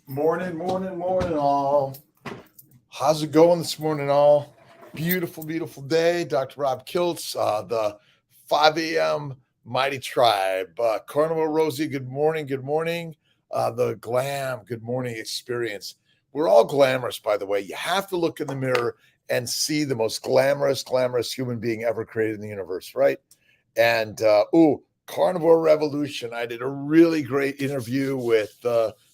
Morning, morning, morning, all. How's it going this morning, all? Beautiful, beautiful day. Dr. Rob Kiltz, the 5 a.m. Mighty Tribe. Carnival Rosie, good morning, good morning. The Glam, good morning experience. We're all glamorous, by the way. You have to look in the mirror and see the most glamorous human being ever created in the universe, right? And Carnivore Revolution. I did a really great interview with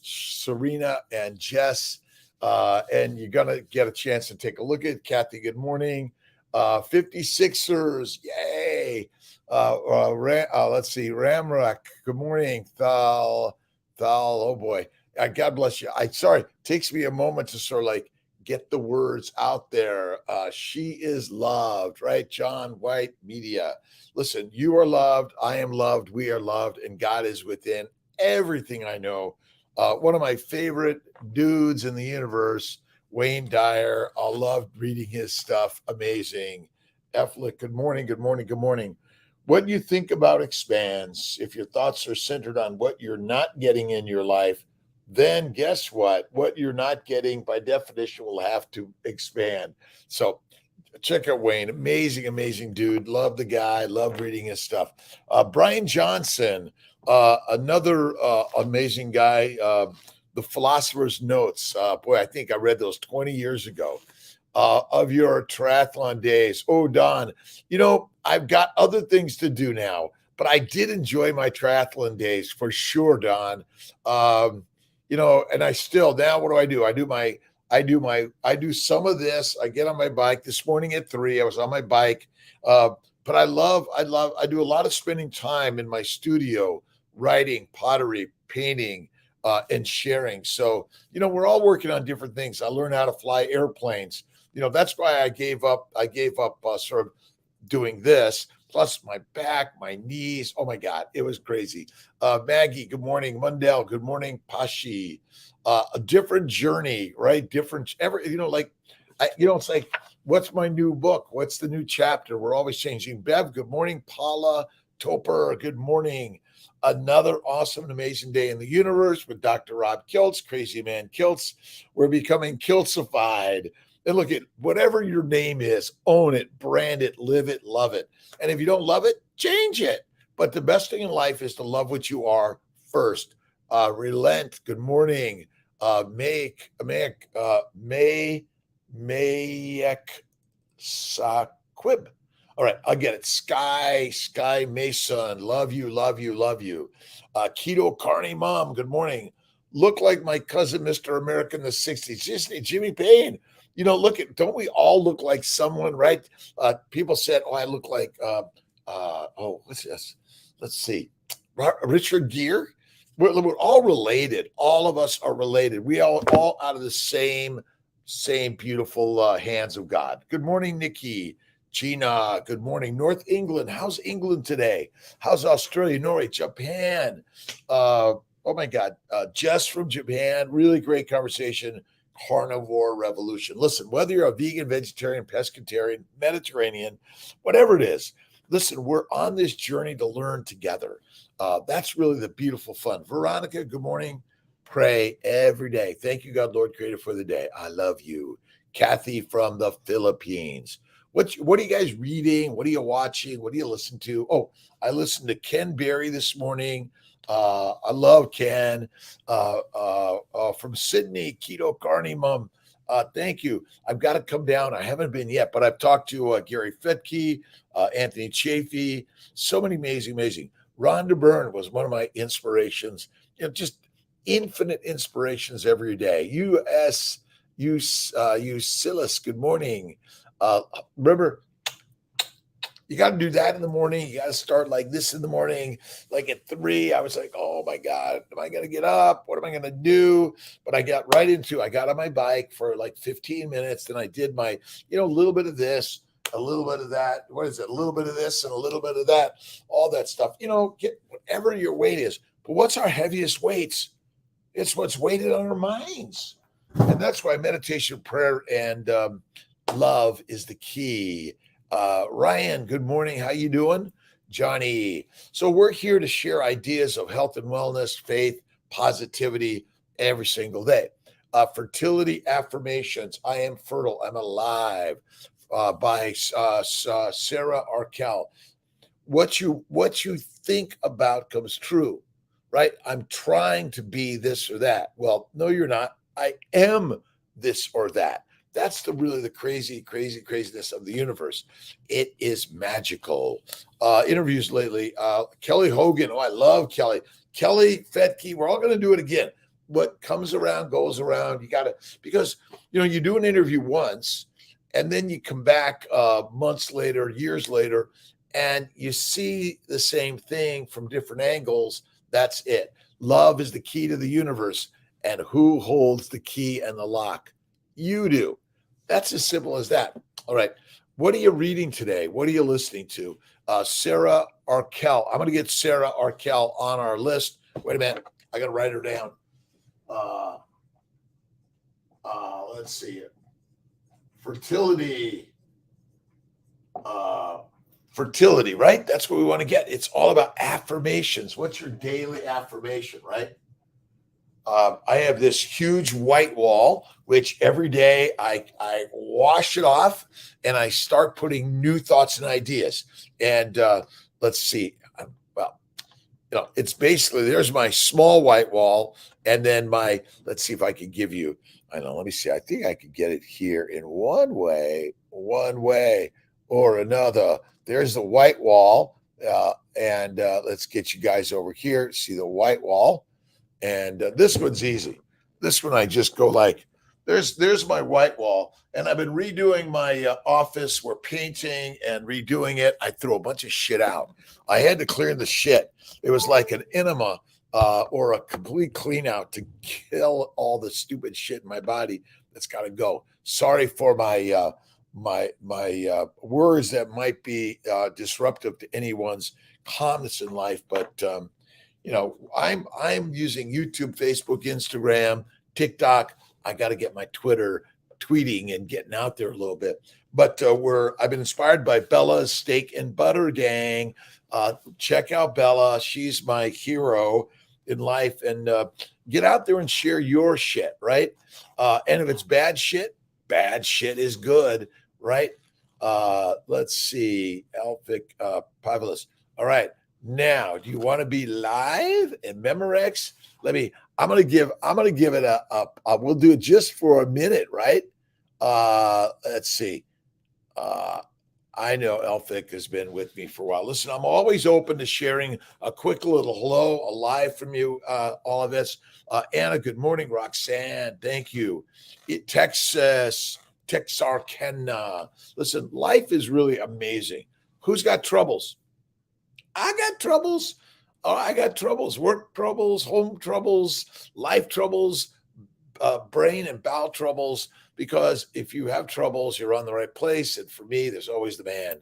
Serena and Jess, and you're gonna get a chance to take a look at it. Kathy. Good morning. 56ers, yay! Let's see, Ramrock. Good morning, Thal. Oh boy, God bless you. Sorry, it takes me a moment to sort of like get the words out there. She is loved, right? John White Media. Listen, you are loved, I am loved, we are loved, and God is within everything I know. One of my favorite dudes in the universe, Wayne Dyer. I loved reading his stuff. Amazing. Eflick, good morning, good morning, good morning. What you think about expands. If your thoughts are centered on what you're not getting in your life, then guess what? What you're not getting by definition will have to expand. So check out Wayne. Amazing, amazing dude. Love the guy. Love reading his stuff. Brian Johnson, another amazing guy. The Philosopher's Notes. Boy, I think I read those 20 years ago. Of your triathlon days. Oh, Don, I've got other things to do now, but I did enjoy my triathlon days for sure, Don. And I still, now what do? I do some of this. I get on my bike this morning at 3. I was on my bike. But I do a lot of spending time in my studio, writing, pottery, painting, and sharing. So, we're all working on different things. I learned how to fly airplanes. That's why I gave up sort of doing this. Plus my back, my knees. Oh my God, it was crazy. Maggie, good morning. Mundell, good morning. Pashi, a different journey, right? It's like, what's my new book? What's the new chapter? We're always changing. Bev, good morning. Paula Toper, good morning. Another awesome and amazing day in the universe with Dr. Rob Kiltz, Crazy Man Kiltz. We're becoming Kiltzified. And look at whatever your name is, own it, brand it, live it, love it. And if you don't love it, change it. But the best thing in life is to love what you are first. Relent. Good morning. Mayek Saquib. All right, I'll get it. Sky Mason. Love you, love you, love you. Keto Carney Mom. Good morning. Look like my cousin, Mr. America in the 60s. Just Jimmy Payne. Don't we all look like someone, right? People said, oh, I look like, what's this? Let's see. Richard Gere. We're all related. All of us are related. We all out of the same beautiful hands of God. Good morning, Nikki. Gina, good morning. North England. How's England today? How's Australia, Norway, Japan? Oh my God. Jess from Japan. Really great conversation. Carnivore Revolution. Listen, whether you're a vegan, vegetarian, pescatarian, Mediterranean, whatever it is, listen, we're on this journey to learn together. That's really the beautiful fun. Veronica, good morning. Pray every day. Thank you, God, Lord, Creator, for the day. I love you. Kathy from the Philippines. What are you guys reading? What are you watching? What do you listen to? Oh, I listened to Ken Berry this morning. I love Ken from Sydney, Keto Carney Mom. Thank you. I've got to come down. I haven't been yet, but I've talked to Gary Fetke, Anthony Chafee. So many amazing. Rhonda Byrne was one of my inspirations. Just infinite inspirations every day. Silas, good morning. Remember, you got to do that in the morning. You got to start like this in the morning. Like at 3, I was like, oh my God, am I going to get up? What am I going to do? But I got on my bike for like 15 minutes. Then I did my, little bit of this, a little bit of that. What is it? A little bit of this and a little bit of that, all that stuff. Get whatever your weight is. But what's our heaviest weights? It's what's weighted on our minds. And that's why meditation, prayer, and love is the key. Ryan, good morning. How you doing? Johnny. So we're here to share ideas of health and wellness, faith, positivity, every single day. Fertility affirmations. I am fertile. I'm alive. By Sarah Arkell. What you think about comes true, right? I'm trying to be this or that. Well, no, you're not. I am this or that. That's the craziness of the universe. It is magical. Interviews lately. Kelly Hogan. Oh, I love Kelly. Kelly Fetke. We're all going to do it again. What comes around goes around. You got to, because you do an interview once, and then you come back months later, years later, and you see the same thing from different angles. That's it. Love is the key to the universe. And who holds the key and the lock? You do. That's as simple as that. All right. What are you reading today? What are you listening to? Sarah Arkell. I'm going to get Sarah Arkell on our list. Wait a minute. I got to write her down. Let's see. Fertility. Fertility, right? That's what we want to get. It's all about affirmations. What's your daily affirmation, right? I have this huge white wall, which every day I wash it off and I start putting new thoughts and ideas. And let's see. Well, it's basically, there's my small white wall. And then let's see if I can give you, let me see. I think I could get it here in one way or another. There's the white wall. And let's get you guys over here. See the white wall. And this one's easy. This one I just go like, there's my white wall. And I've been redoing my office. We're painting and redoing it. I threw a bunch of shit out. I had to clear the shit. It was like an enema or a complete clean out to kill all the stupid shit in my body that's got to go. Sorry for my words that might be disruptive to anyone's calmness in life, but I'm using YouTube, Facebook, Instagram, TikTok. I got to get my Twitter tweeting and getting out there a little bit. But I've been inspired by Bella's Steak and Butter Gang. Check out Bella. She's my hero in life. And get out there and share your shit, right? And if it's bad shit is good, right? Let's see. Elphic Pavlis. All right. Now, do you want to be live in Memorex? I'm going to give it we'll do it just for a minute, right? Let's see. I know Elphick has been with me for a while. Listen, I'm always open to sharing a quick little hello, a live from you, all of this. Anna, good morning. Roxanne, thank you. Texas, Texarkana. Listen, life is really amazing. Who's got troubles? I got troubles. I got troubles, work troubles, home troubles, life troubles, brain and bowel troubles. Because if you have troubles, you're on the right place. And for me, there's always the man.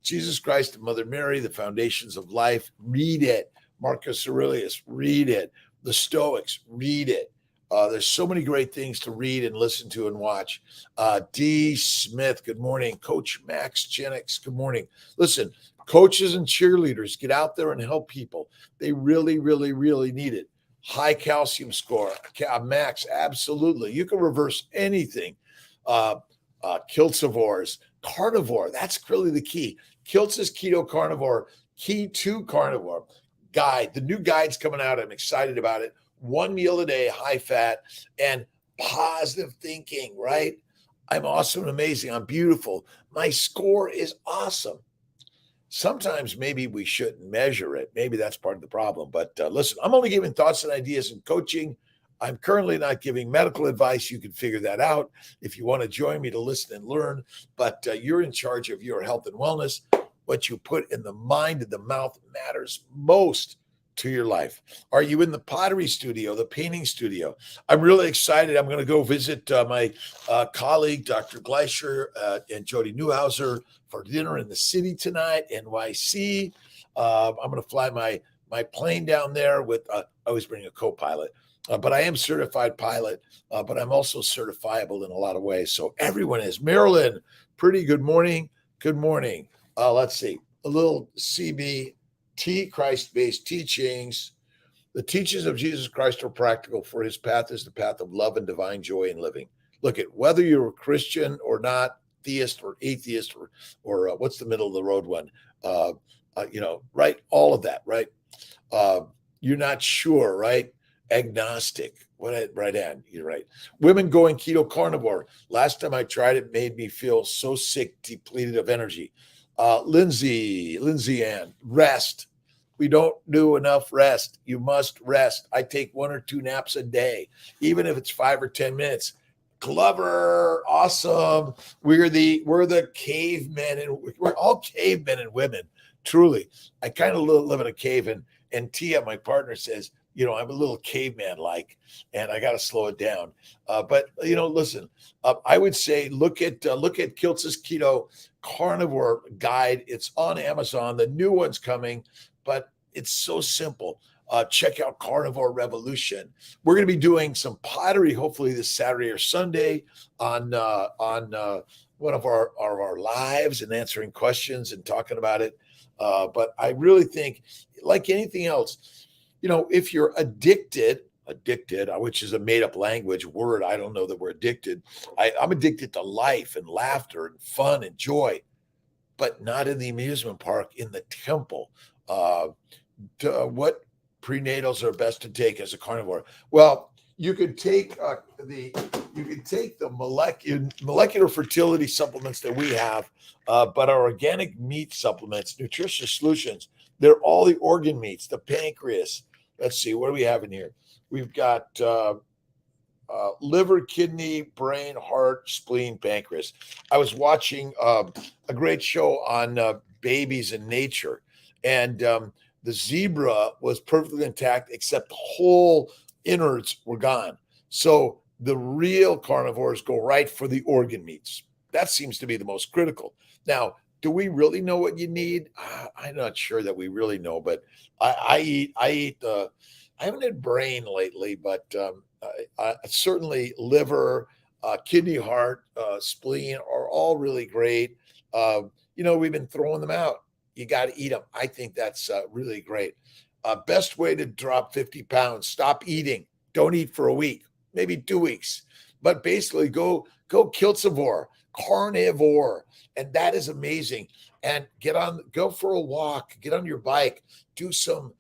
Jesus Christ and Mother Mary, the foundations of life. Read it. Marcus Aurelius, read it. The Stoics, read it. There's so many great things to read and listen to and watch. D. Smith, good morning. Coach Max Genix, good morning. Listen, coaches and cheerleaders, get out there and help people. They really, really, really need it. High calcium score, max, absolutely. You can reverse anything. Kiltzivores, carnivore, that's really the key. Kiltz's keto carnivore, key to carnivore guide. The new guide's coming out. I'm excited about it. 1 meal a day, high fat, and positive thinking, right? I'm awesome and amazing. I'm beautiful. My score is awesome. Sometimes maybe we shouldn't measure it. Maybe that's part of the problem. But listen, I'm only giving thoughts and ideas and coaching. I'm currently not giving medical advice. You can figure that out if you want to join me to listen and learn. But you're in charge of your health and wellness. What you put in the mind and the mouth matters most to your life. Are you in the pottery studio, the painting studio? I'm really excited. I'm going to go visit my colleague, Dr. Gleischer and Jody Newhauser for dinner in the city tonight, NYC. I'm going to fly my plane down there with, I always bring a co-pilot, but I am certified pilot, but I'm also certifiable in a lot of ways. So everyone is. Marilyn, pretty good morning. Good morning. Let's see, a little CBT, Christ-based teachings. The teachings of Jesus Christ are practical, for his path is the path of love and divine joy in living. Look at whether you're a Christian or not, theist or atheist or what's the middle of the road one? Right? All of that, right? Uh, you're not sure, right? Agnostic. What right hand? You're right. Women going keto carnivore. Last time I tried it, made me feel so sick, depleted of energy. Lindsay Ann, rest. We don't do enough rest. You must rest. I take 1 or 2 naps a day, even if it's 5 or 10 minutes. Clever, awesome. We're the cavemen, and we're all cavemen and women. Truly, I kind of live in a cave, and Tia, my partner, says, I'm a little caveman like, and I got to slow it down. But listen, I would say look at Kiltz's Keto Carnivore Guide. It's on Amazon. The new one's coming, but it's so simple. Check out Carnivore Revolution. We're going to be doing some pottery, hopefully this Saturday or Sunday on one of our lives and answering questions and talking about it. But I really think, like anything else, if you're addicted, which is a made-up language word, I don't know that we're addicted. I'm addicted to life and laughter and fun and joy, but not in the amusement park, in the temple. What prenatals are best to take as a carnivore? Well, you could take the molecular fertility supplements that we have, but our organic meat supplements, nutritious solutions, they're all the organ meats, the pancreas. Let's see, what do we have in here? We've got liver, kidney, brain, heart, spleen, pancreas. I was watching a great show on babies in nature, and the zebra was perfectly intact, except the whole innards were gone. So the real carnivores go right for the organ meats. That seems to be the most critical. Now, do we really know what you need? I'm not sure that we really know, but I eat I haven't had brain lately, but certainly liver, kidney, heart, spleen are all really great. We've been throwing them out. You got to eat them. I think that's really great. Best way to drop 50 pounds, stop eating. Don't eat for a week, maybe 2 weeks. But basically go Kiltzivore, carnivore. And that is amazing. And go for a walk, get on your bike, do some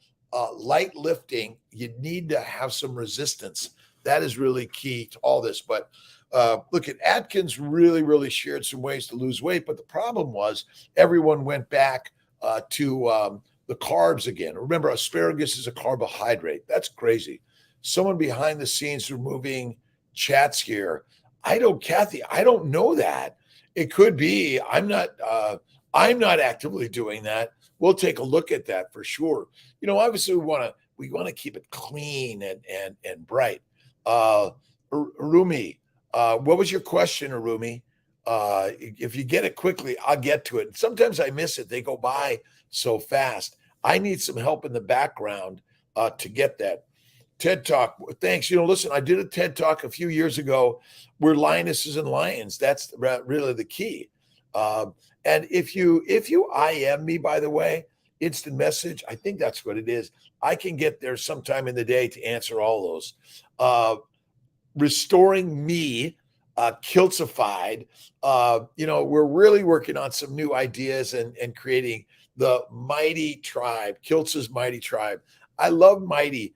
light lifting. You need to have some resistance. That is really key to all this. But look at Atkins really shared some ways to lose weight. But the problem was everyone went back to the carbs again. Remember, asparagus is a carbohydrate. That's crazy. Someone behind the scenes removing chats here. Kathy, I don't know that. It could be. I'm not actively doing that. We'll take a look at that for sure. Obviously we want to keep it clean and bright. Arumi, what was your question, Arumi? If you get it quickly, I'll get to it. Sometimes I miss it. They go by so fast. I need some help in the background to get that. TED Talk. Thanks. Listen, I did a TED Talk a few years ago. We're lionesses and lions. That's really the key. And if you IM me, by the way, instant message, I think that's what it is. I can get there sometime in the day to answer all those. Restoring me, Kiltzified. We're really working on some new ideas and creating the Mighty Tribe, Kiltz's Mighty Tribe. I loved Mighty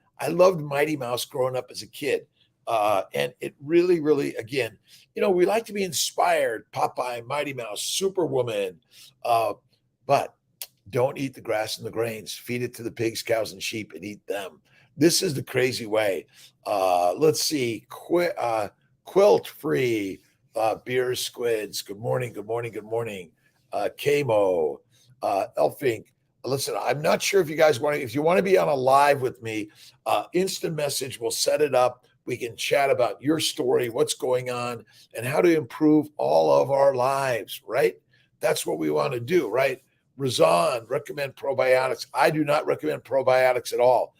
Mouse growing up as a kid. And it really, again, we like to be inspired. Popeye, Mighty Mouse, Superwoman. But don't eat the grass and the grains. Feed it to the pigs, cows, and sheep and eat them. This is the crazy way. Let's see. Quilt free, beer squids. Good morning. Kamo, Elfink. Listen, I'm not sure if you guys if you want to be on a live with me, instant message, we'll set it up. We can chat about your story, what's going on, and how to improve all of our lives, right? That's what we want to do, right? Razan, recommend probiotics. I do not recommend probiotics at all.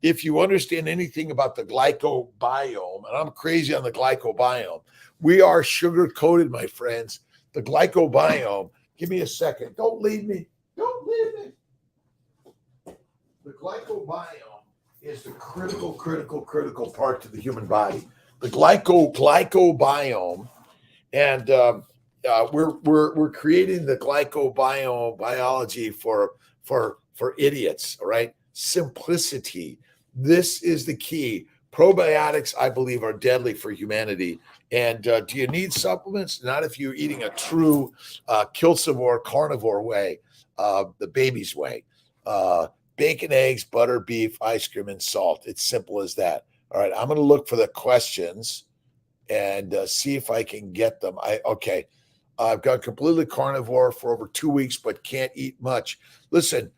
If you understand anything about the glycobiome, and I'm crazy on the glycobiome, we are sugar-coated, my friends. The glycobiome, give me a second. Don't leave me. The glycobiome is the critical part to the human body. The glycobiome, and we're creating the glycobiome biology for idiots. All right, simplicity. This is the key. Probiotics, I believe, are deadly for humanity. And do you need supplements? Not if you're eating a true kiltsivore carnivore way, the baby's way. Bacon, eggs, butter, beef, ice cream, and salt. It's simple as that. All right, I'm going to look for the questions and see if I can get them. Okay. I've gone completely carnivore for over 2 weeks, but can't eat much. Listen,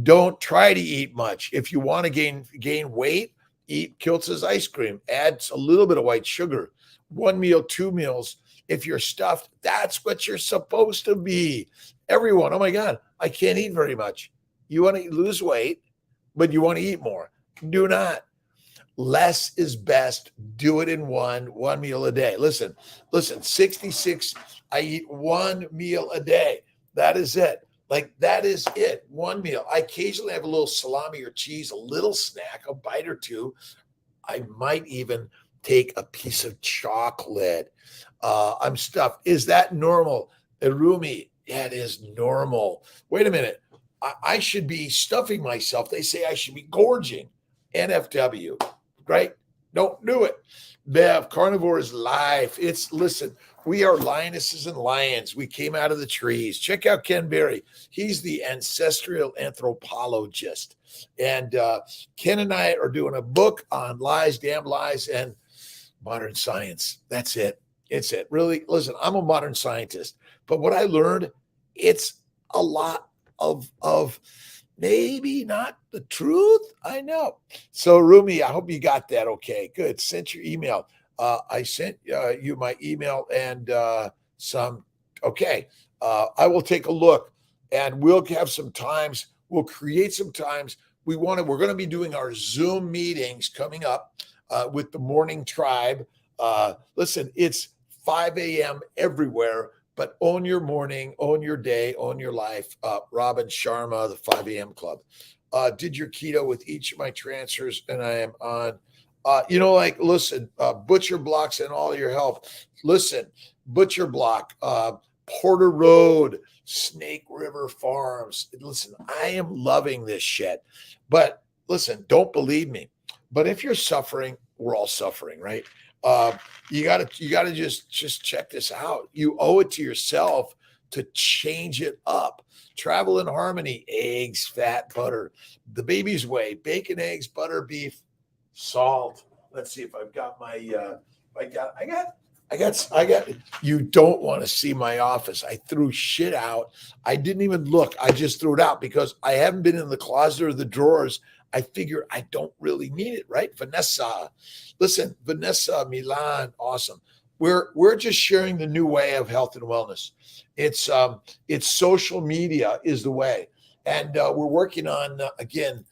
don't try to eat much. If you want to gain weight, eat Kiltz's ice cream. Add a little bit of white sugar. 1 meal, 2 meals. If you're stuffed, that's what you're supposed to be. Everyone, oh my God, I can't eat very much. You want to lose weight, but you want to eat more. Do not. Less is best. Do it in one meal a day. Listen, 66, I eat 1 meal a day. That is it. Like, that is it. 1 meal. I occasionally have a little salami or cheese, a little snack, a bite or two. I might even take a piece of chocolate. I'm stuffed. Is that normal? Irumi, yeah, it is normal. Wait a minute. I should be stuffing myself. They say I should be gorging. NFW. Right? Don't do it. Bev, carnivore is life. Listen, we are lionesses and lions. We came out of the trees. Check out Ken Berry. He's the ancestral anthropologist. And Ken and I are doing a book on lies, damn lies, and modern science. That's it. It's it. Really, listen, I'm a modern scientist. But what I learned, it's a lot of maybe not the truth. I know. So, Rumi, I hope you got that. Okay, good. Sent your email. I sent you my email and some. Okay, I will take a look, and we'll have some times. We'll create some times. We're going to be doing our Zoom meetings coming up with the Morning Tribe. Listen, it's 5 a.m. everywhere. But own your morning, own your day, own your life. Robin Sharma, the 5 a.m. Club. Did your keto with each of my transfers, and I am on. Listen, Butcher Blocks and all your help. Listen, Butcher Block, Porter Road, Snake River Farms. Listen, I am loving this shit. But listen, don't believe me. But if you're suffering, we're all suffering, right? You gotta just check this out. You owe it to yourself to change it up. Travel in harmony. Eggs, fat, butter. The baby's way. Bacon, eggs, butter, beef, salt. Let's see if I've got my. I got. You don't want to see my office. I threw shit out. I didn't even look. I just threw it out because I haven't been in the closet or the drawers. I figure I don't really need it, right? Vanessa, listen, Vanessa, Milan, awesome. We're just sharing the new way of health and wellness. It's social media is the way, and we're working on again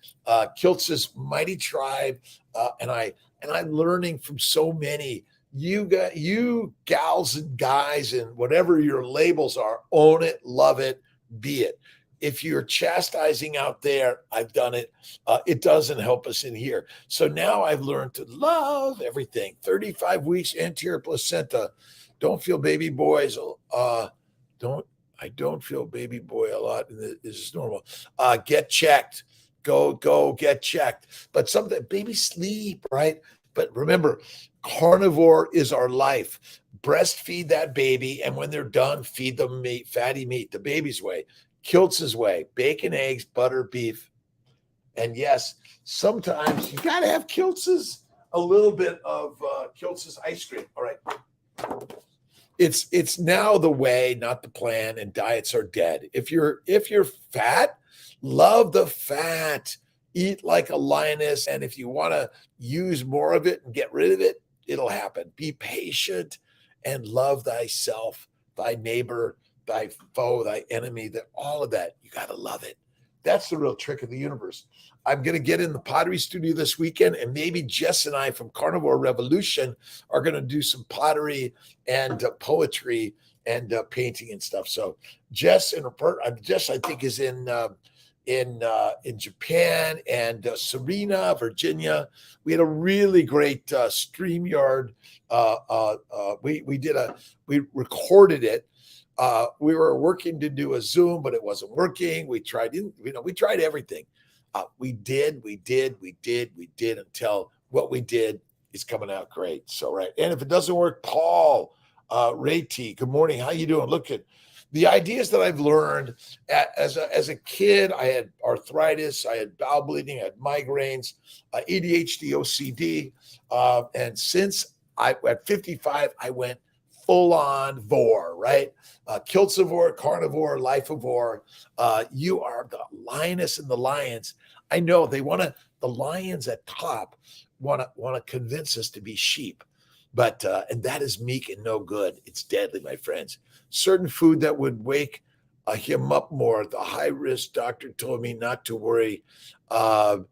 Kiltz's Mighty Tribe, and I'm learning from so many. You gals and guys and whatever your labels are, own it, love it, be it. If you're chastising out there, I've done it. It doesn't help us in here. So now I've learned to love everything. 35 weeks anterior placenta. Don't feel baby boys. I don't feel baby boy a lot. This is normal. Get checked. Go get checked. But something, baby sleep, right? But remember, carnivore is our life. Breastfeed that baby, and when they're done, feed them meat, fatty meat, the baby's way. Kiltz's way, bacon, eggs, butter, beef. And yes, sometimes you got to have Kiltz's, a little bit of Kiltz's ice cream. All right. It's now the way, not the plan, and diets are dead. If you're fat, love the fat. Eat like a lioness. And if you want to use more of it and get rid of it, it'll happen. Be patient and love thyself, thy neighbor, thy foe, thy enemy, all of that. You got to love it. That's the real trick of the universe. I'm going to get in the pottery studio this weekend, and maybe Jess and I from Carnivore Revolution are going to do some pottery and poetry and painting and stuff. So Jess, I think, is in in Japan and Serena, Virginia. We had a really great StreamYard. We recorded it. We were working to do a Zoom, but it wasn't working. We tried everything. We did until what we did is coming out great. So, right. And if it doesn't work, Paul, Ray T, good morning. How you doing? Look at the ideas that I've learned as a kid. I had arthritis, I had bowel bleeding, I had migraines, ADHD, OCD. And since at 55, I went full on vor, right? Kiltzivore, carnivore, lifeivore. You are the lioness and the lions. I know the lions at top want to convince us to be sheep, but and that is meek and no good. It's deadly, my friends. Certain food that would wake him up more. The high risk doctor told me not to worry. For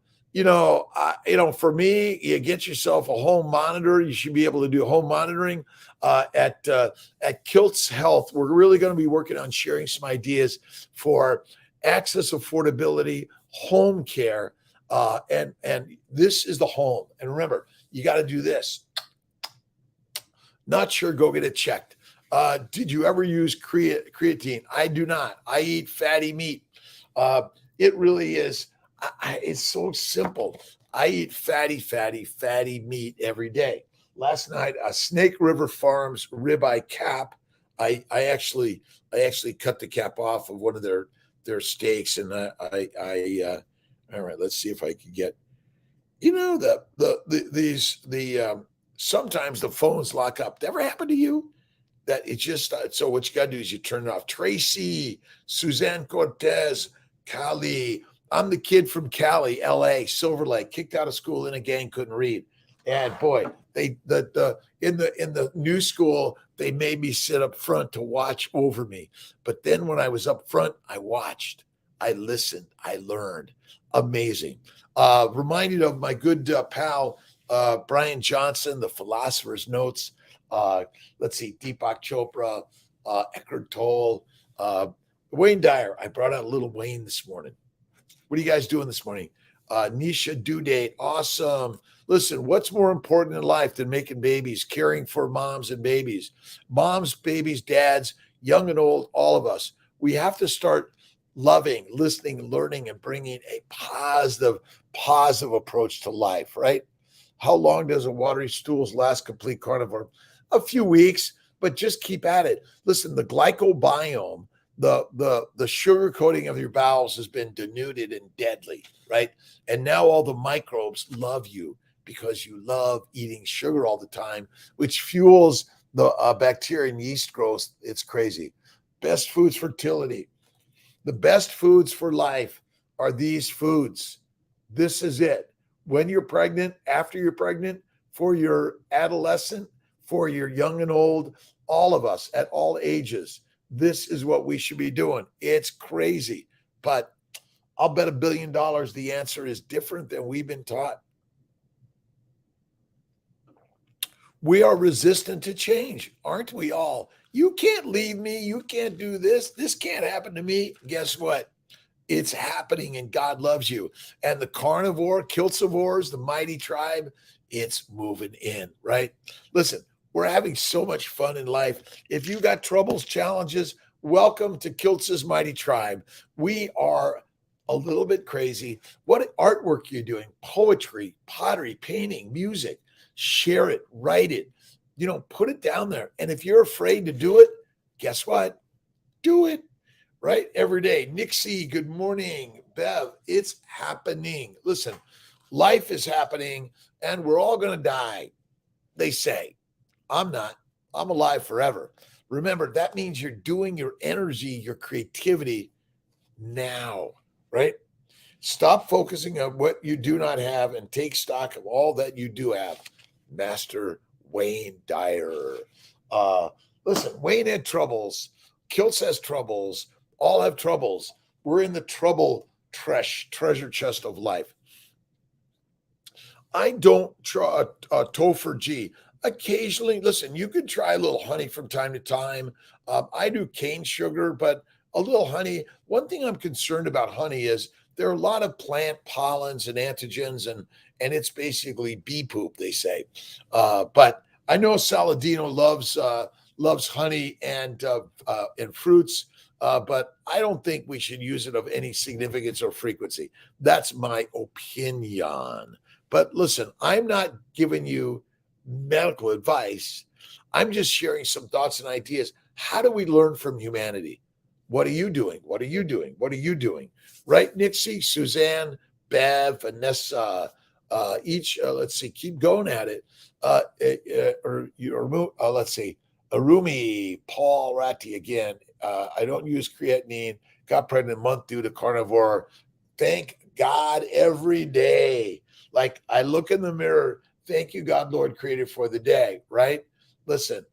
me, you get yourself a home monitor. You should be able to do home monitoring. At Kiltz Health, we're really going to be working on sharing some ideas for access, affordability, home care, and this is the home. And remember, you got to do this. Not sure, go get it checked. Did you ever use creatine? I do not. I eat fatty meat. It really is. It's so simple. I eat fatty meat every day. Last night, Snake River Farms ribeye cap. I actually cut the cap off of one of their steaks, and all right. Let's see if I can get. Sometimes the phones lock up. Ever happen to you? That it's just so what you got to do is you turn it off. Tracy, Suzanne Cortez, Cali. I'm the kid from Cali, LA, Silver Lake, kicked out of school in a gang, couldn't read. And boy, in the new school, they made me sit up front to watch over me. But then when I was up front, I watched, I listened, I learned. Amazing. Reminded of my good pal, Brian Johnson, the Philosopher's Notes. Let's see, Deepak Chopra, Eckhart Tolle, Wayne Dyer. I brought out a little Wayne this morning. What are you guys doing this morning? Nisha due date. Awesome. Listen, what's more important in life than making babies, caring for moms and babies? Moms, babies, dads, young and old, all of us. We have to start loving, listening, learning, and bringing a positive approach to life, right? How long does a watery stools last complete carnivore? A few weeks, but just keep at it. Listen, the glycobiome, the sugar coating of your bowels has been denuded and deadly, right? And now all the microbes love you because you love eating sugar all the time, which fuels the bacteria and yeast growth. It's crazy. Best foods, fertility. The best foods for life are these foods. This is it. When you're pregnant, after you're pregnant, for your adolescent, for your young and old, all of us at all ages. This is what we should be doing. It's crazy, but I'll bet $1 billion the answer is different than we've been taught. We are resistant to change, aren't we all? You can't leave me. You can't do this. This can't happen to me. Guess what? It's happening, and God loves you. And the carnivore, Kiltzivores, the mighty tribe, it's moving in, right? Listen, we're having so much fun in life. If you got troubles, challenges, welcome to Kiltz's mighty tribe. We are a little bit crazy. What artwork you're doing, poetry, pottery, painting, music, share it, write it, put it down there. And if you're afraid to do it, guess what? Do it, right? Every day. Nixie, good morning. Bev, it's happening. Listen, life is happening and we're all going to die, they say. I'm not. I'm alive forever. Remember, that means you're doing your energy, your creativity now, right? Stop focusing on what you do not have and take stock of all that you do have. Master Wayne Dyer. Listen, Wayne had troubles. Kiltz has troubles. All have troubles. We're in the trouble treasure chest of life. I don't try Topher G. Occasionally, listen, you could try a little honey from time to time. I do cane sugar, but a little honey. One thing I'm concerned about honey is there are a lot of plant pollens and antigens, and it's basically bee poop, they say. But I know Saladino loves honey and fruits, but I don't think we should use it of any significance or frequency. That's my opinion. But listen, I'm not giving you medical advice. I'm just sharing some thoughts and ideas. How do we learn from humanity? What are you doing? What are you doing? What are you doing? Right, Nixie, Suzanne, Bev, Vanessa, each, let's see, keep going at it. Let's see, Arumi, Paul Ratti again. I don't use creatinine. Got pregnant a month due to carnivore. Thank God every day. Like I look in the mirror. Thank you, God, Lord, creator, for the day. Right? Listen,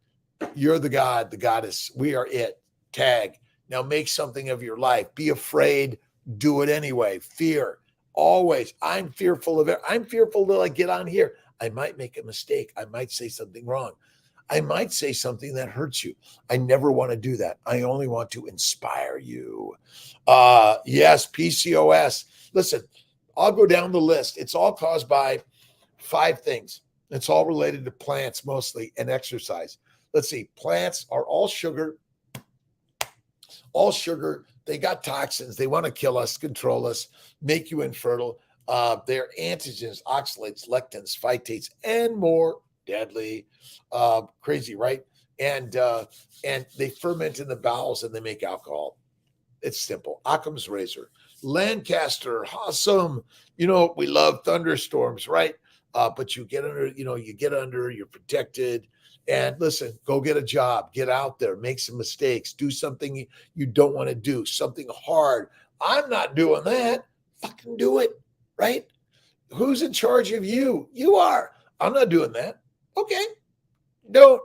you're the God, the goddess. We are it. Tag. Now make something of your life. Be afraid. Do it anyway. Fear. Always. I'm fearful of it. I'm fearful that I get on here. I might make a mistake. I might say something wrong. I might say something that hurts you. I never want to do that. I only want to inspire you. Yes, PCOS. Listen, I'll go down the list. It's all caused by 5 things. It's all related to plants mostly and exercise. Let's see. Plants are all sugar. All sugar. They got toxins. They want to kill us, control us, make you infertile. They're antigens, oxalates, lectins, phytates, and more deadly. Crazy, right? And they ferment in the bowels and they make alcohol. It's simple. Occam's razor. Lancaster, awesome. We love thunderstorms, right? But you get under, you're protected. And listen, go get a job, get out there, make some mistakes, do something you don't want to do, something hard. I'm not doing that. Fucking do it, right? Who's in charge of you? You are. I'm not doing that. Okay, don't.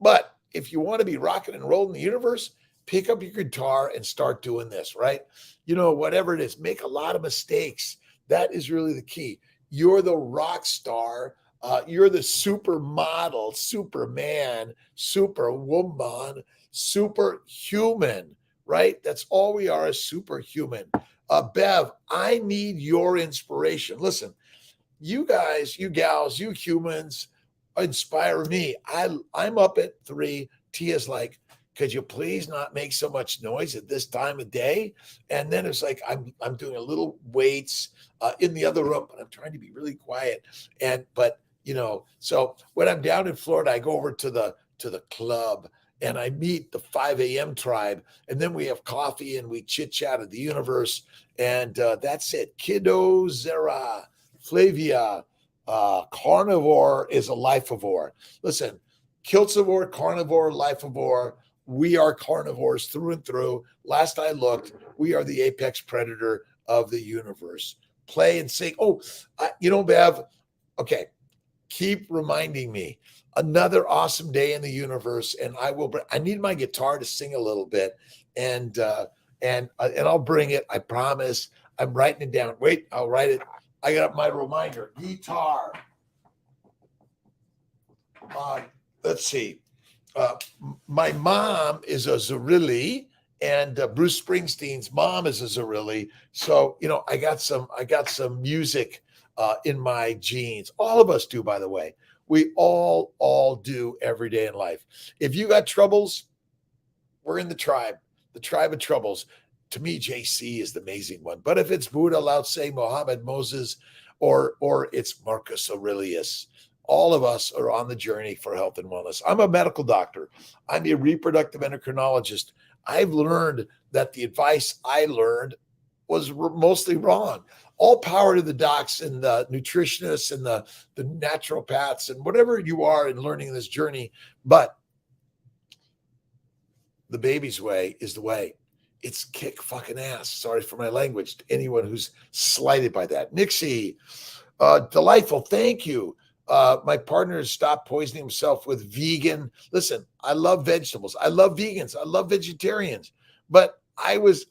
But if you want to be rocking and rolling the universe, pick up your guitar and start doing this, right? Whatever it is, make a lot of mistakes. That is really the key. You're the rock star. You're the supermodel, Superman, Superwoman, superhuman, right? That's all we are, is superhuman. Bev, I need your inspiration. Listen, you guys, you gals, you humans inspire me. I'm up at 3. Tia's like, could you please not make so much noise at this time of day? And then it's like I'm doing a little weights in the other room, but I'm trying to be really quiet. But so when I'm down in Florida, I go over to the club and I meet the 5 a.m. tribe, and then we have coffee and we chit chat of the universe, and that's it. Kiddo Zera, Flavia, carnivore is a lifeivore. Listen, Kiltzivore, carnivore, lifeivore. We are carnivores through and through. Last I looked, we are the apex predator of the universe. Play and sing. Oh, Bev. Okay. Keep reminding me. Another awesome day in the universe, and I need my guitar to sing a little bit, and I'll bring it. I promise. I'm writing it down. Wait, I'll write it. I got my reminder. Guitar. Let's see. My mom is a Zerilli, and Bruce Springsteen's mom is a Zerilli. So I got some music in my genes. All of us do, by the way. We all do every day in life. If you got troubles, we're in the tribe of troubles. To me, JC is the amazing one. But if it's Buddha, Lao Tse, Muhammad, Moses, or it's Marcus Aurelius, all of us are on the journey for health and wellness. I'm a medical doctor. I'm a reproductive endocrinologist. I've learned that the advice I learned was mostly wrong. All power to the docs and the nutritionists and the naturopaths and whatever you are in learning this journey. But the baby's way is the way. It's kick fucking ass. Sorry for my language to anyone who's slighted by that. Nixie, delightful. Thank you. My partner has stopped poisoning himself with vegan. Listen, I love vegetables. I love vegans. I love vegetarians. But I was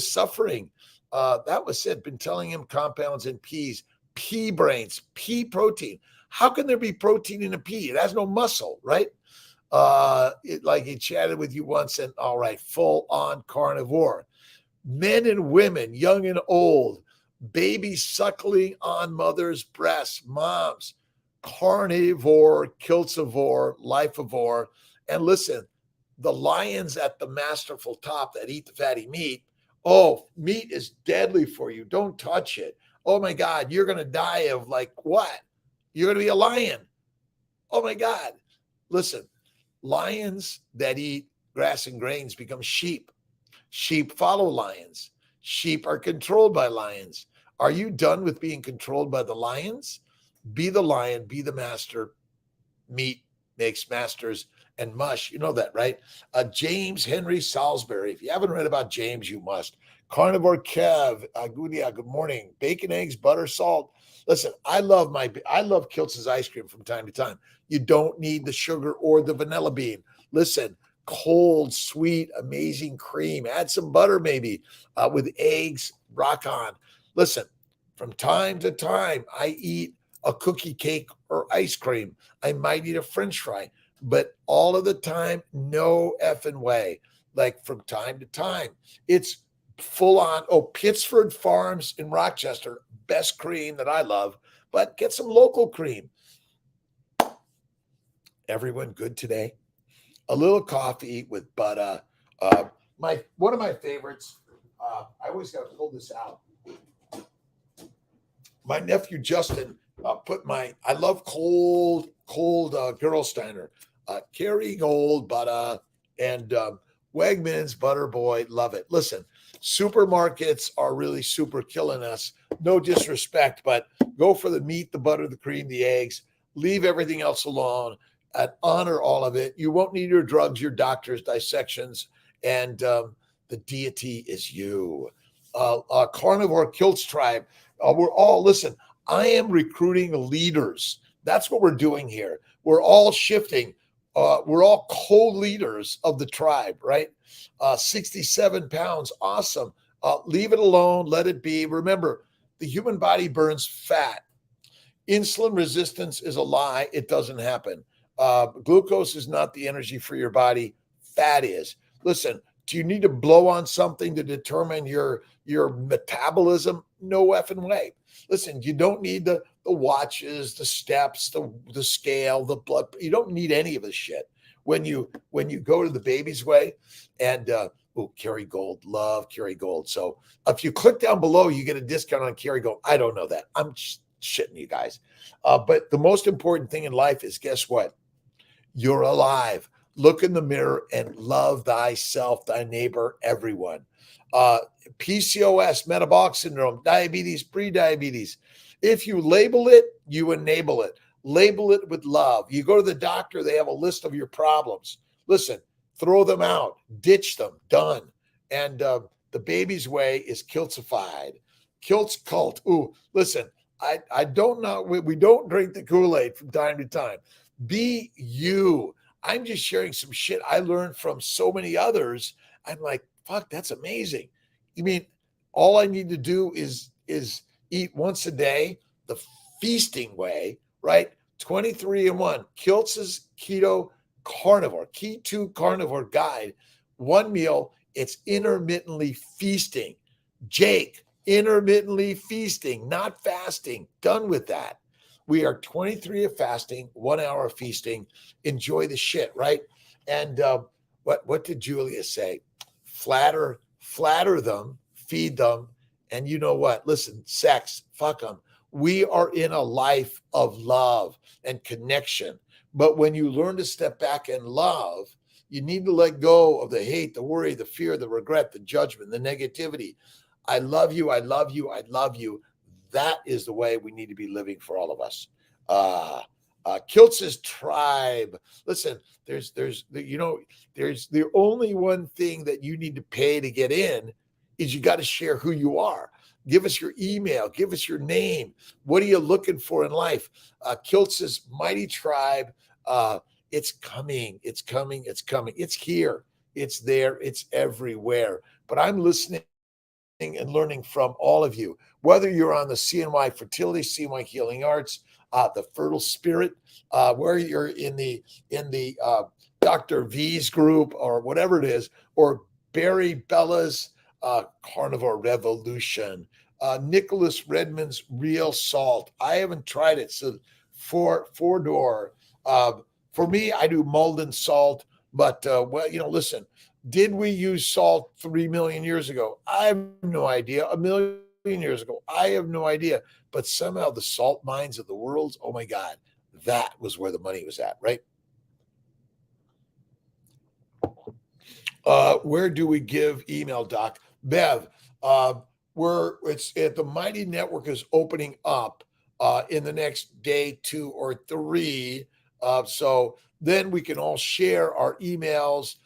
suffering. That was it. Been telling him compounds in peas, pea brains, pea protein. How can there be protein in a pea? It has no muscle, right? He chatted with you once, and all right, full on carnivore. Men and women, young and old, baby suckling on mother's breast, moms, carnivore, kiltzivore, lifeivore. And listen, the lions at the masterful top that eat the fatty meat, oh, meat is deadly for you. Don't touch it. Oh my God, you're going to die of like what? You're going to be a lion. Oh my God. Listen, lions that eat grass and grains become sheep. Sheep follow lions. Sheep are controlled by lions. Are you done with being controlled by the lions? Be the lion, be the master. Meat makes masters and mush. You know that, right? James Henry Salisbury. If you haven't read about James, you must. Carnivore Kev, Gudia, good morning. Bacon, eggs, butter, salt. Listen, I love Kiltz's ice cream from time to time. You don't need the sugar or the vanilla bean. Listen, cold, sweet, amazing cream. Add some butter maybe with eggs, rock on. Listen, from time to time, I eat a cookie cake or ice cream. I might eat a French fry, but all of the time, no effing way. Like from time to time, it's full on. Oh, Pittsford Farms in Rochester, best cream that I love, but get some local cream. Everyone good today? A little coffee with butter. One of my favorites. I always got to pull this out. My nephew Justin I love cold Gerolsteiner, Kerrygold butter, and Wegmans Butter Boy. Love it. Listen, supermarkets are really super killing us. No disrespect, but go for the meat, the butter, the cream, the eggs. Leave everything else alone and honor all of it. You won't need your drugs, your doctors, dissections, and the deity is you. Carnivore Kiltz tribe. Listen, I am recruiting leaders. That's what we're doing here. We're all shifting. We're all co-leaders of the tribe, right? 67 pounds. Awesome. Leave it alone. Let it be. Remember, the human body burns fat. Insulin resistance is a lie. It doesn't happen. Glucose is not the energy for your body. Fat is. Listen, do you need to blow on something to determine your metabolism? No effing way. Listen, you don't need the watches, the steps, the scale, the blood. You don't need any of this shit. When you go to the baby's way and Kerrygold, love Kerrygold. So if you click down below, you get a discount on Kerrygold. I don't know that. I'm shitting you guys. But the most important thing in life is, guess what? You're alive. Look in the mirror and love thyself, thy neighbor, everyone. PCOS, metabolic syndrome, diabetes, pre-diabetes. If you label it, you enable it. Label it with love. You go to the doctor, they have a list of your problems. Listen, throw them out, ditch them, done. And the baby's way is Kiltzified. Kiltz cult. Ooh, listen, I don't know. We don't drink the Kool-Aid from time to time. Be you. I'm just sharing some shit I learned from so many others. I'm like, fuck, that's amazing. You mean all I need to do is eat once a day, the feasting way, right? 23-in-1, Kiltz's Keto Carnivore Guide. One meal, it's intermittently feasting. Jake, intermittently feasting, not fasting. Done with that. We are 23 of fasting, 1 hour of feasting. Enjoy the shit, right? And what did Julia say? Flatter them, feed them, and you know what? Listen, sex, fuck them. We are in a life of love and connection. But when you learn to step back and love, you need to let go of the hate, the worry, the fear, the regret, the judgment, the negativity. I love you. I love you. I love you. That is the way we need to be living for all of us. Kiltz's tribe. Listen, there's the only one thing that you need to pay to get in is you got to share who you are. Give us your email. Give us your name. What are you looking for in life? Kiltz's mighty tribe. It's coming. It's coming. It's coming. It's here. It's there. It's everywhere. But I'm listening and learning from all of you, whether you're on the CNY Fertility, CNY Healing Arts, the Fertile Spirit, where you're in the Dr. V's group or whatever it is, or Barry Bella's Carnivore Revolution. Nicholas Redmond's Real Salt. I haven't tried it. So four door. For me, I do Malden salt. But well, listen. Did we use salt 3 million years ago? I have no idea. A million years ago, I have no idea. But somehow the salt mines of the world, oh my God, that was where the money was at, right? Where do we give email, Doc? Bev, it's the Mighty Network is opening up in the next day, 2 or 3. So then we can all share our emails.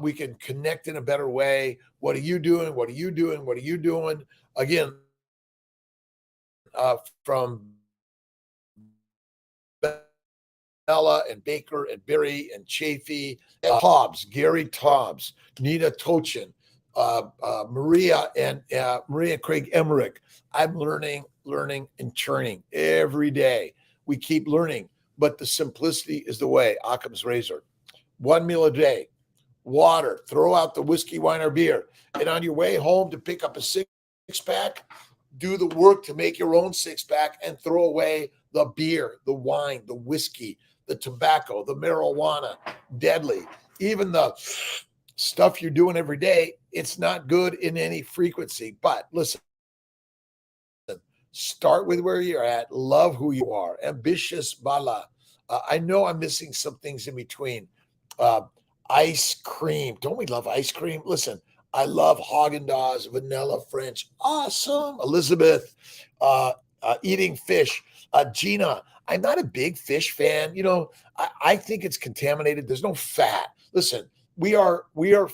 We can connect in a better way. What are you doing? What are you doing? What are you doing? Again, from Bella and Baker and Barry and Chafee, Tobbs, Gary Tobbs, Nita Tochin, Maria and Maria Craig Emmerich. I'm learning, and churning every day. We keep learning, but the simplicity is the way. Occam's razor. 1 meal a day, water, throw out the whiskey, wine, or beer. And on your way home to pick up a six-pack, do the work to make your own six-pack and throw away the beer, the wine, the whiskey, the tobacco, the marijuana, deadly. Even the stuff you're doing every day, it's not good in any frequency. But listen, start with where you're at. Love who you are. Ambitious Bala. I know I'm missing some things in between. Ice cream. Don't we love ice cream? Listen, I love Haagen-Dazs, vanilla French. Awesome. Elizabeth, eating fish. Gina, I'm not a big fish fan. I think it's contaminated. There's no fat. Listen, we are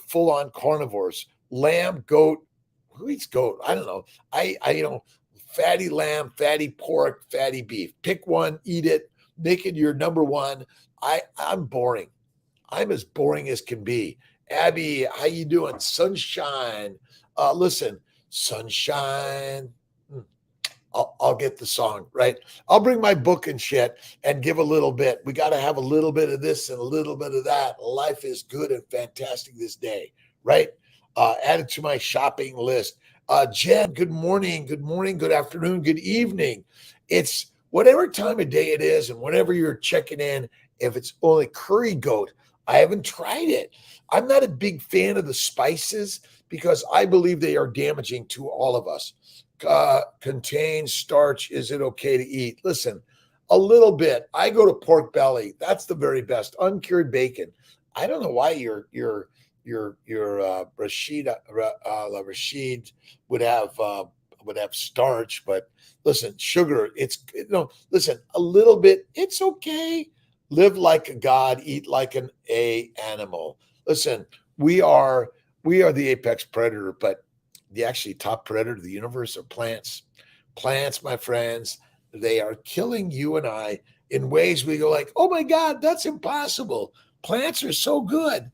full on carnivores. Lamb, goat. Who eats goat? I don't know. I fatty lamb, fatty pork, fatty beef. Pick one, eat it, make it your number one. I'm boring. I'm as boring as can be. Abby, how you doing? Sunshine. Listen, sunshine. I'll get the song, right? I'll bring my book and shit and give a little bit. We got to have a little bit of this and a little bit of that. Life is good and fantastic this day, right? Add it to my shopping list. Jen, good morning, good afternoon, good evening. It's whatever time of day it is and whenever you're checking in, if it's only curry goat, I haven't tried it. I'm not a big fan of the spices because I believe they are damaging to all of us. Contains starch. Is it okay to eat? Listen, a little bit. I go to pork belly. That's the very best. Uncured bacon. I don't know why your Rashid would have starch, but listen, sugar. Listen, a little bit. It's okay. Live like a god. Eat like an animal. Listen, we are the apex predator, but the actually top predator of the universe are plants. Plants, my friends, they are killing you and I in ways we go like, oh my God, that's impossible. Plants are so good.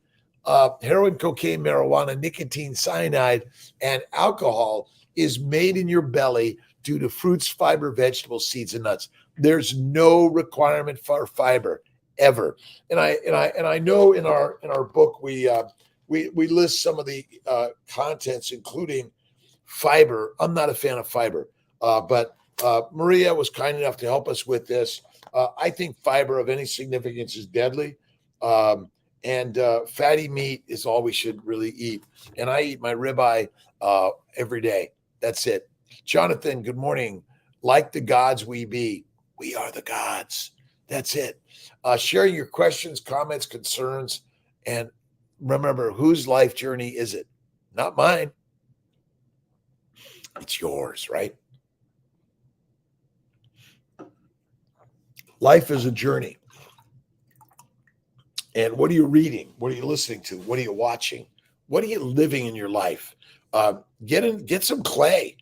Heroin, cocaine, marijuana, nicotine, cyanide, and alcohol is made in your belly due to fruits, fiber, vegetables, seeds, and nuts. There's no requirement for fiber ever. And I know in our book we list some of the contents, including fiber. I'm not a fan of fiber, but Maria was kind enough to help us with this. I think fiber of any significance is deadly. And fatty meat is all we should really eat. And I eat my ribeye every day. That's it. Jonathan, good morning. Like the gods we be. We are the gods. That's it. Sharing your questions, comments, concerns, and remember, whose life journey is it? Not mine. It's yours, right? Life is a journey. And what are you reading? What are you listening to? What are you watching? What are you living in your life? Get some clay.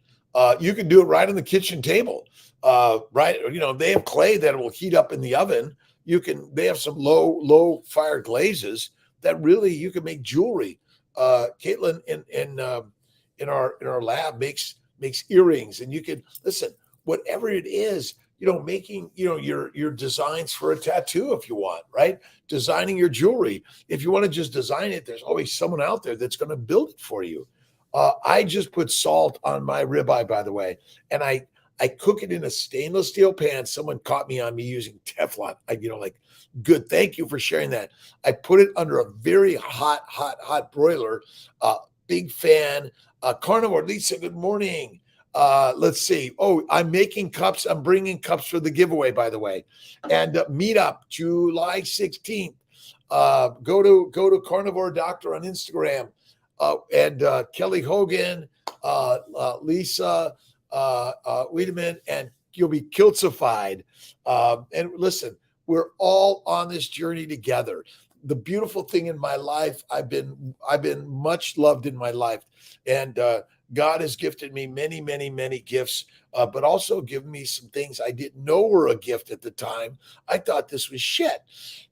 You can do it right on the kitchen table. Right? They have clay that will heat up in the oven. They have some low fire glazes that really you can make jewelry. Caitlin in our lab makes earrings, and you can listen, whatever it is, making, your designs for a tattoo if you want, right? Designing your jewelry. If you want to just design it, there's always someone out there that's going to build it for you. I just put salt on my ribeye, by the way, and I cook it in a stainless steel pan. Someone caught me on me using Teflon. Like, good. Thank you for sharing that. I put it under a very hot broiler. Big fan. Carnivore Lisa, good morning. Let's see. Oh, I'm making cups. I'm bringing cups for the giveaway, by the way. And meetup July 16th. Go to Carnivore Doctor on Instagram. And Kelly Hogan, Lisa Wiedemann, and you'll be Kiltzified. And listen, we're all on this journey together. The beautiful thing in my life, I've been much loved in my life, and God has gifted me many gifts, but also given me some things I didn't know were a gift at the time. I thought this was shit,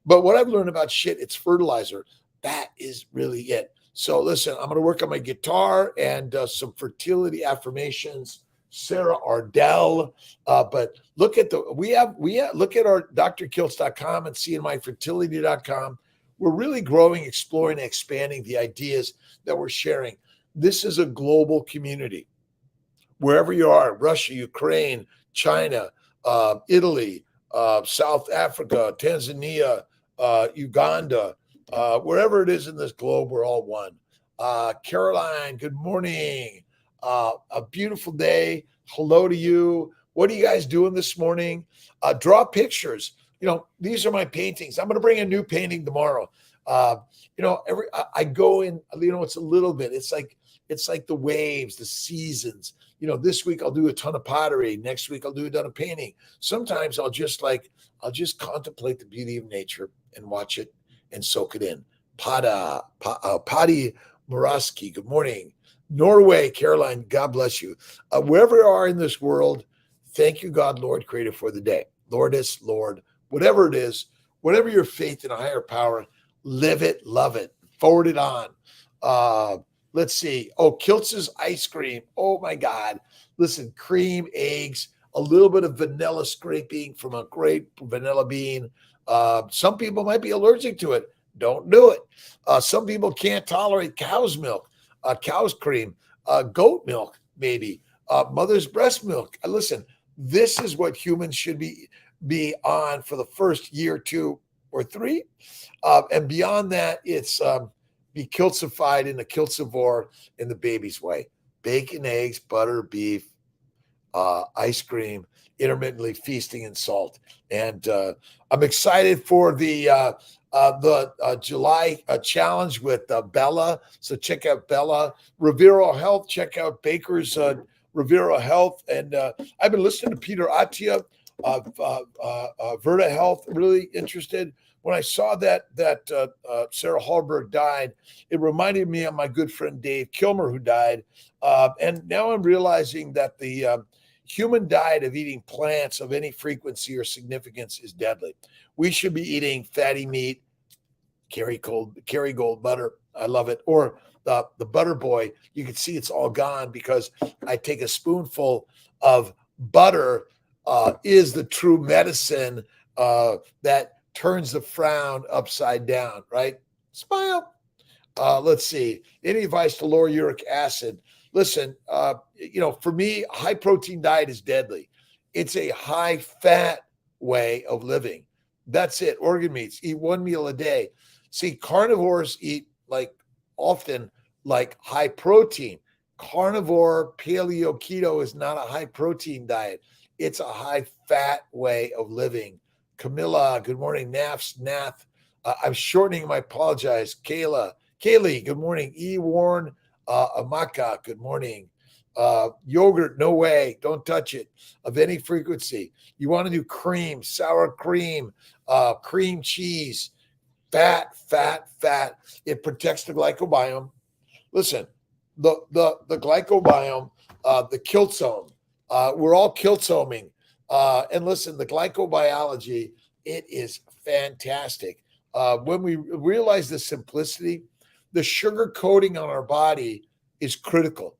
but what I've learned about shit, it's fertilizer. That is really it. So listen, I'm going to work on my guitar and some fertility affirmations. Sarah Ardell, but look at look at our drkiltz.com and cnmyfertility.com. We're really growing, exploring, and expanding the ideas that we're sharing. This is a global community. Wherever you are, Russia, Ukraine, China, Italy, South Africa, Tanzania, Uganda, wherever it is in this globe, we're all one. Caroline, good morning. A beautiful day. Hello to you. What are you guys doing this morning? Draw pictures. These are my paintings. I'm going to bring a new painting tomorrow. I go in, it's a little bit, it's like the waves, the seasons. This week I'll do a ton of pottery. Next week I'll do a ton of painting. Sometimes I'll just contemplate the beauty of nature and watch it and soak it in. Patty Moraski, good morning. Norway, Caroline, God bless you. Wherever you are in this world, thank you, God, Lord, creator for the day. Lordess, Lord, whatever it is, whatever your faith in a higher power, live it, love it, forward it on. Let's see. Oh, Kiltz's ice cream. Oh my God. Listen, cream, eggs, a little bit of vanilla scraping from a great vanilla bean. Some people might be allergic to it. Don't do it. Some people can't tolerate cow's milk, cow's cream, goat milk, maybe, mother's breast milk. Listen, this is what humans should be on for the first year, 2 or 3. And beyond that, it's be Kiltzified in the Kiltzivore in the baby's way. Bacon, eggs, butter, beef, ice cream, intermittently feasting in salt. And I'm excited for the July challenge with Bella. So check out Bella. Rivero Health. Check out Baker's Rivero Health. And I've been listening to Peter Attia of Verta Health. Really interested. When I saw that Sarah Hallberg died, it reminded me of my good friend Dave Kilmer, who died. And now I'm realizing that the human diet of eating plants of any frequency or significance is deadly. We should be eating fatty meat, Kerrygold butter. I love it. Or the Butter Boy. You can see it's all gone because I take a spoonful of butter. Is the true medicine that turns the frown upside down, right? Smile. Let's see. Any advice to lower uric acid? Listen, for me, high protein diet is deadly. It's a high fat way of living. That's it. Organ meats, eat 1 meal a day. See, carnivores eat often high protein. Carnivore paleo keto is not a high protein diet. It's a high fat way of living. Camilla, good morning. Nath. I'm shortening my apologize. Kaylee, good morning. Warren, Amaka, good morning. Yogurt, no way. Don't touch it of any frequency. You want to do cream, sour cream, cream cheese, fat. It protects the glycobiome. Listen, the glycobiome, the kiltzome, we're all kiltzoming. And listen, the glycobiology, it is fantastic. When we realize the simplicity, the sugar coating on our body is critical,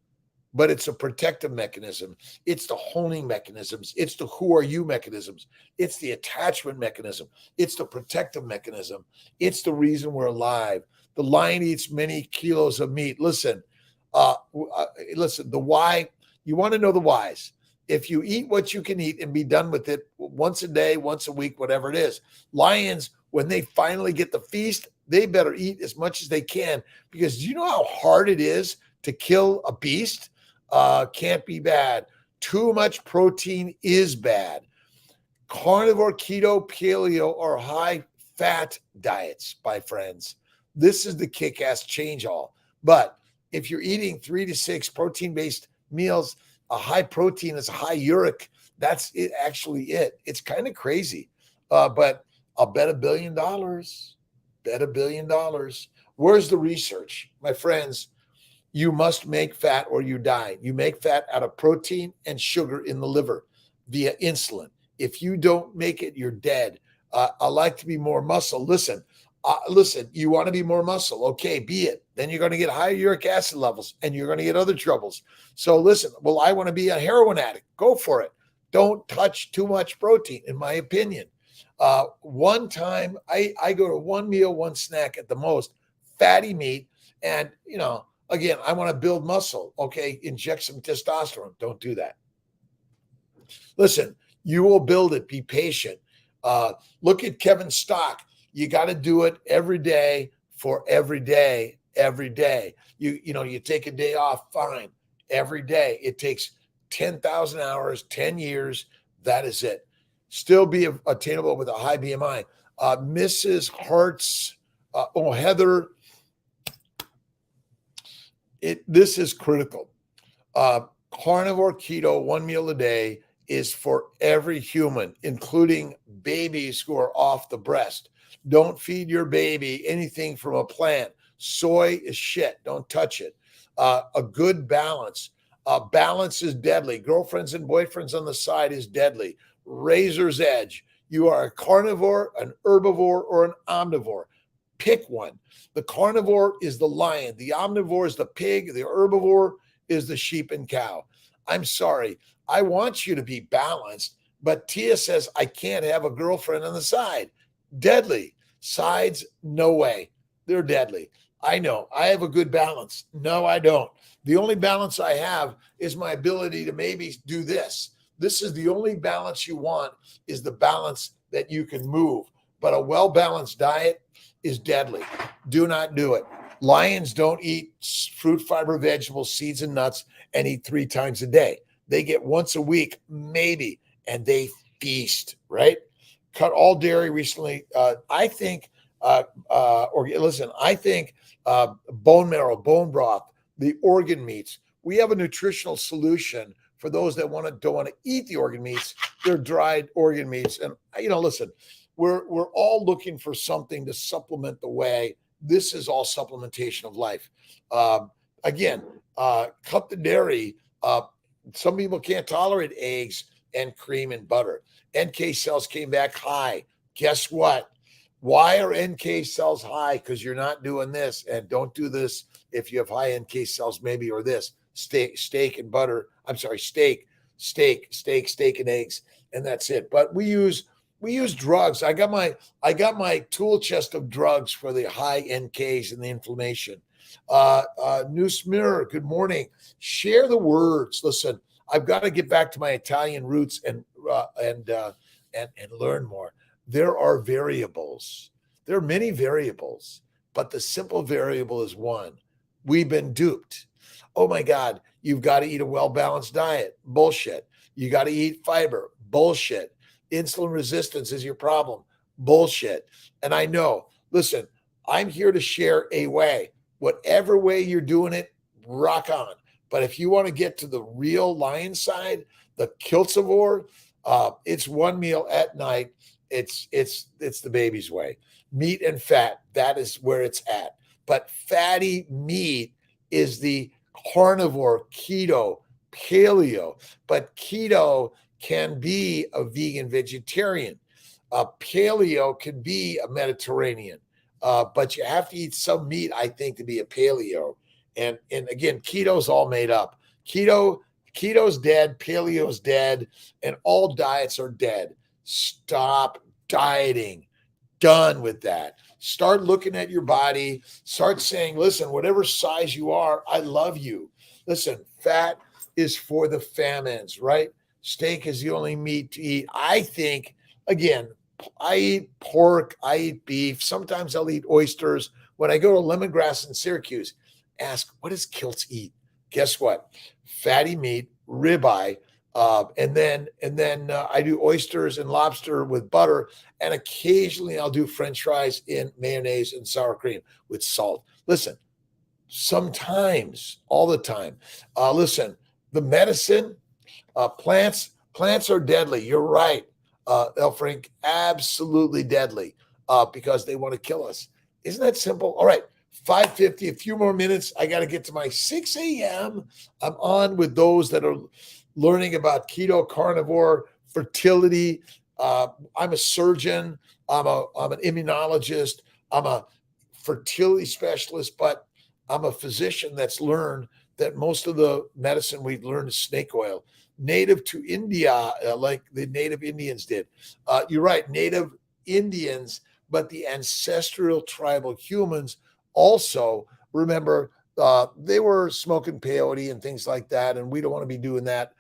but it's a protective mechanism. It's the honing mechanisms. It's the who are you mechanisms. It's the attachment mechanism. It's the protective mechanism. It's the reason we're alive. The lion eats many kilos of meat. Listen, Listen, the why, you want to know the whys. If you eat what you can eat and be done with it once a day, once a week, whatever it is, lions, when they finally get the feast, they better eat as much as they can, because you know how hard it is to kill a beast? Can't be bad. Too much protein is bad. Carnivore, keto, paleo are high fat diets, my friends. This is the kick ass change all. But if you're eating 3 to 6 protein based meals, a high protein is a high uric. That's it. Actually, it's kind of crazy. But I'll bet $1 billion. Bet $1 billion. Where's the research, my friends? You must make fat or you die. You make fat out of protein and sugar in the liver via insulin. If you don't make it, you're dead. I like to be more muscle. Listen, you want to be more muscle. Okay, be it. Then you're going to get higher uric acid levels and you're going to get other troubles. So listen, well, I want to be a heroin addict. Go for it. Don't touch too much protein, in my opinion. One time, I go to one meal, one snack at the most, fatty meat. And, again, I want to build muscle. Okay, inject some testosterone. Don't do that. Listen, you will build it. Be patient. Look at Kevin Stock. You got to do it every day for every day, every day. You take a day off, fine. Every day. It takes 10,000 hours, 10 years. That is it. Still be attainable with a high BMI. Mrs. Hart's, Heather, this is critical. Carnivore, keto, one meal a day is for every human, including babies who are off the breast. Don't feed your baby anything from a plant. Soy is shit. Don't touch it. A good balance. Balance is deadly. Girlfriends and boyfriends on the side is deadly. Razor's edge. You are a carnivore, an herbivore, or an omnivore. Pick one. The carnivore is the lion. The omnivore is the pig. The herbivore is the sheep and cow. I'm sorry. I want you to be balanced, but Tia says I can't have a girlfriend on the side. Deadly. Sides, no way. They're deadly. I know. I have a good balance. No, I don't. The only balance I have is my ability to maybe do this. This is the only balance you want, is the balance that you can move. But a well-balanced diet is deadly. Do not do it. Lions don't eat fruit, fiber, vegetables, seeds, and nuts and eat 3 times a day. They get once a week, maybe, and they feast, right? Cut all dairy recently. I think bone marrow, bone broth, the organ meats. We have a nutritional solution for those that don't want to eat the organ meats. They're dried organ meats. And, listen, we're all looking for something to supplement the way. This is all supplementation of life. Again, cut the dairy. Some people can't tolerate eggs and cream and butter. NK cells came back high. Guess what? Why are NK cells high? Because you're not doing this. And don't do this if you have high NK cells, maybe, or this. Steak and butter. I'm sorry, steak and eggs. And that's it. But we use drugs. I got my tool chest of drugs for the high NKs and the inflammation. Noose Mirror, good morning. Share the words. Listen, I've got to get back to my Italian roots and learn more. There are variables. There are many variables, but the simple variable is one. We've been duped. Oh my God, you've got to eat a well-balanced diet. Bullshit. You got to eat fiber. Bullshit. Insulin resistance is your problem. Bullshit. And I know, listen, I'm here to share a way. Whatever way you're doing it, rock on. But if you want to get to the real lion side, the Kiltzivore, it's one meal at night. It's the baby's way. Meat and fat, that is where it's at. But fatty meat is the carnivore, keto, paleo. But keto can be a vegan vegetarian. Paleo can be a Mediterranean. But you have to eat some meat, I think, to be a paleo. And again, keto's all made up. Keto's dead, paleo's dead, and all diets are dead. Stop dieting. done with that. Start looking at your body. Start saying, listen, whatever size you are, I love you. Listen, fat is for the famines, right? Steak is the only meat to eat. I think, again, I eat pork, I eat beef. Sometimes I'll eat oysters. When I go to Lemongrass in Syracuse, ask, what does Kiltz eat? Guess what? Fatty meat, ribeye, and then I do oysters and lobster with butter, and occasionally I'll do French fries in mayonnaise and sour cream with salt. Listen, sometimes, all the time. Listen, the medicine, plants are deadly. You're right, Elfrink, absolutely deadly, because they want to kill us. Isn't that simple? All right, 5:50, a few more minutes. I got to get to my 6 a.m. I'm on with those that are learning about keto, carnivore, fertility. I'm a surgeon. I'm an immunologist. I'm a fertility specialist, but I'm a physician that's learned that most of the medicine we've learned is snake oil, native to India, like the native Indians did. You're right, native Indians, but the ancestral tribal humans also, remember, they were smoking peyote and things like that, and we don't want to be doing that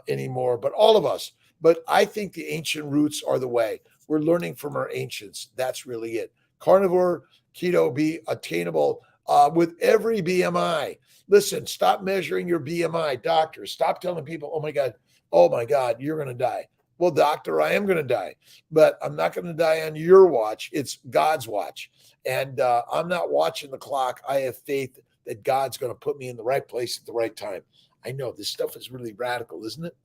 anymore, but all of us. But I think the ancient roots are the way. We're learning from our ancients. That's really it. Carnivore, keto, be attainable with every BMI. Listen, stop measuring your BMI. Doctors, stop telling people, oh my God, you're going to die. Well, doctor, I am going to die, but I'm not going to die on your watch. It's God's watch. And I'm not watching the clock. I have faith that God's going to put me in the right place at the right time. I know this stuff is really radical, isn't it?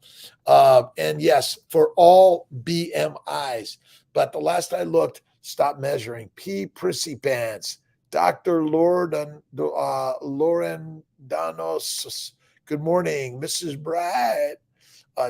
And yes, for all BMIs. But the last I looked, stop measuring. P. Prissy Pants. Dr. Lauren Danos. Good morning, Mrs. Bright.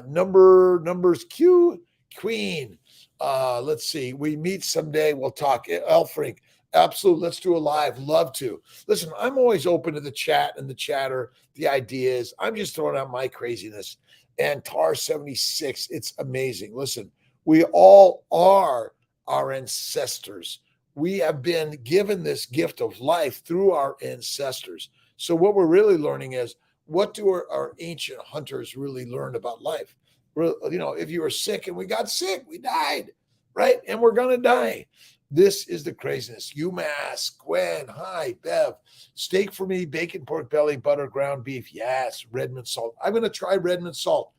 Numbers Q. Queen. Let's see. We meet someday. We'll talk. Elfrink. Absolutely. Let's do a live. Love to. Listen, I'm always open to the chat and the chatter, the ideas. I'm just throwing out my craziness. And TAR 76, it's amazing. Listen, we all are our ancestors. We have been given this gift of life through our ancestors. So what we're really learning is, what do our ancient hunters really learn about life? If you were sick and we got sick, we died, right? And we're going to die. This is the craziness. UMass, Gwen, hi, Bev. Steak for me, bacon, pork belly, butter, ground beef. Yes, Redmond salt. I'm going to try Redmond salt.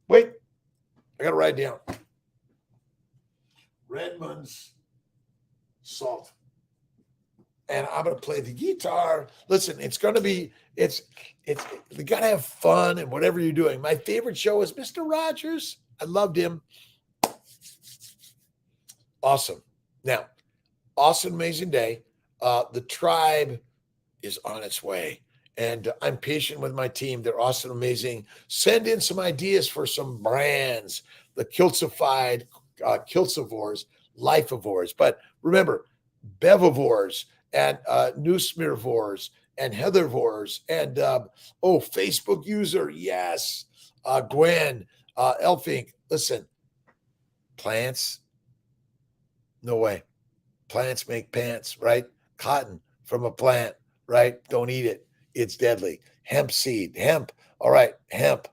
Wait, I got to write down. Redmond's salt. And I'm going to play the guitar. Listen, it's going to be, we got to have fun and whatever you're doing. My favorite show is Mr. Rogers. I loved him. Awesome. Now, awesome, amazing day. The tribe is on its way. And I'm patient with my team. They're awesome, amazing. Send in some ideas for some brands, the Kiltzified, Kiltzivores, Lifeivores. But remember, Bevivores and Newsmirvores and Heathervores and, Facebook user. Yes. Gwen, Elfink. Listen, plants. No way. Plants make pants, right? Cotton from a plant, right? Don't eat it. It's deadly. Hemp seed, hemp. All right, hemp.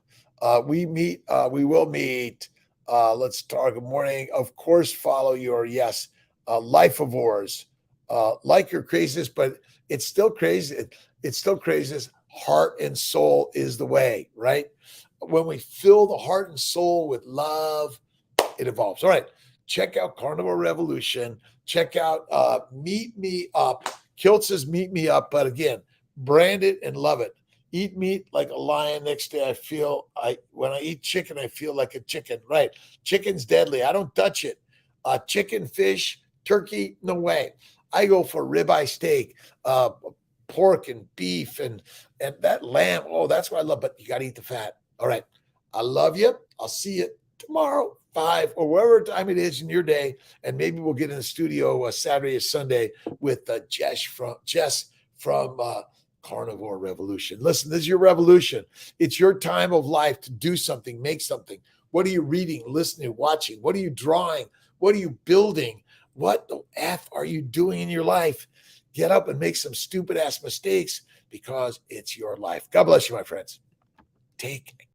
We will meet. Let's talk. Good morning. Of course, follow your, yes, Lifeivores. Like your craziness, but it's still crazy. It's still craziness. Heart and soul is the way, right? When we fill the heart and soul with love, it evolves. All right. Check out Carnivore Revolution. Check out Meet Me Up. Kiltz says Meet Me Up, but again, brand it and love it. Eat meat like a lion. Next day, when I eat chicken, I feel like a chicken. Right? Chicken's deadly. I don't touch it. Chicken, fish, turkey, no way. I go for ribeye steak, pork and beef, and that lamb. Oh, that's what I love. But you got to eat the fat. All right. I love you. I'll see you tomorrow, 5 or whatever time it is in your day, and maybe we'll get in the studio Saturday or Sunday with Jess from Carnivore Revolution. Listen, this is your revolution. It's your time of life to do something, make something. What are you reading, listening, watching? What are you drawing? What are you building? What the F are you doing in your life? Get up and make some stupid ass mistakes because it's your life. God bless you, my friends. Take